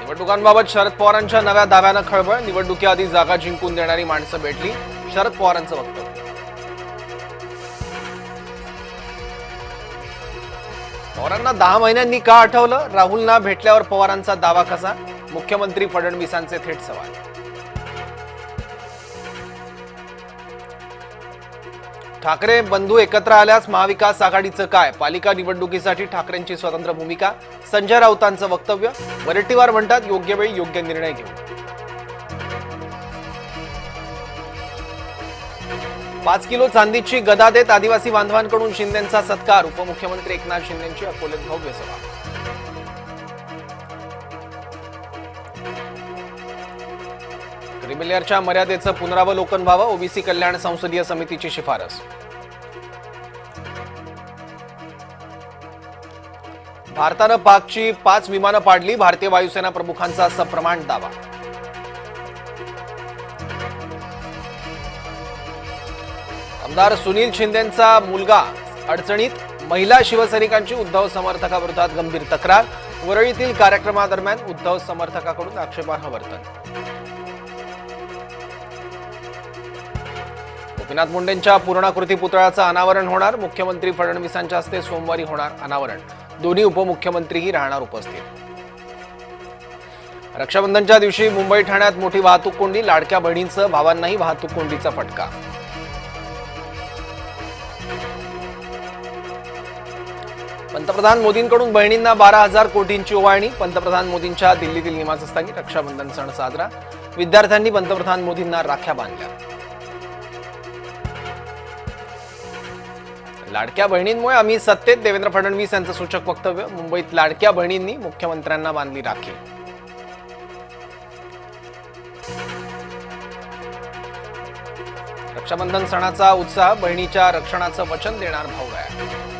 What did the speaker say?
निवडणुकांबाबत शरद पवारांच्या नव्या दाव्यानं खळबळ. निवडणुकीआधी जागा जिंकून देणारी माणसं भेटली, शरद पवारांचं वक्तव्य. पवारांना 10 महिन्यांनी का आठवलं? राहुलना भेटल्यावर पवारांचा दावा कसा? मुख्यमंत्री फडणवीसांचे थेट सवाल. ठाकरे बंधू एकत्र आल्यास महाविकास आघाडीचं काय? पालिका निवडणुकीसाठी ठाकरेंची स्वतंत्र भूमिका. संजय राऊतांचं वक्तव्य. वडेट्टीवार म्हणतात योग्य वेळी योग्य निर्णय घेऊ. 5 किलो चांदीची गदा देत आदिवासी बांधवांकडून शिंदेंचा सत्कार. उपमुख्यमंत्री एकनाथ शिंदेंची अकोल्यात भव्य सभा. क्रिमिलेअरच्या मर्यादेचं पुनरावलोकन व्हावं. ओबीसी कल्याण संसदीय समितीची शिफारस. भारतानं पाकची 5 विमानं पाडली. भारतीय वायुसेना प्रमुखांचा सप्रमाण दावा. आमदार सुनील शिंदेंचा मुलगा अडचणीत. महिला शिवसैनिकांची उद्धव समर्थकाविरोधात गंभीर तक्रार. वरळीतील कार्यक्रमादरम्यान उद्धव समर्थकाकडून आक्षेपार्ह वर्तन. गोपीनाथ मुंडेंच्या पूर्णाकृती पुतळ्याचं अनावरण होणार. मुख्यमंत्री फडणवीसांच्या हस्ते सोमवारी होणार अनावरण. दोन्ही उपमुख्यमंत्रीही राहणार उपस्थित. रक्षाबंधनच्या दिवशी मुंबई ठाण्यात मोठी वाहतूक कोंडी. लाडक्या बहिणींसह भावांनाही वाहतूक कोंडीचा फटका. पंतप्रधान मोदींकडून बहिणींना 12,000 कोटींची ओवाळणी. पंतप्रधान मोदींच्या दिल्लीतील निवासस्थानी रक्षाबंधन सण साजरा. विद्यार्थ्यांनी पंतप्रधान मोदींना राख्या बांधल्या. लाडक्या बहिणींमुळे आम्ही सत्तेत. देवेंद्र फडणवीस यांचं सूचक वक्तव्य. मुंबईत लाडक्या बहिणींनी मुख्यमंत्र्यांना बांधली राखी. रक्षाबंधन सणाचा उत्साह. बहिणीच्या रक्षणाचं वचन देणार भाऊराया.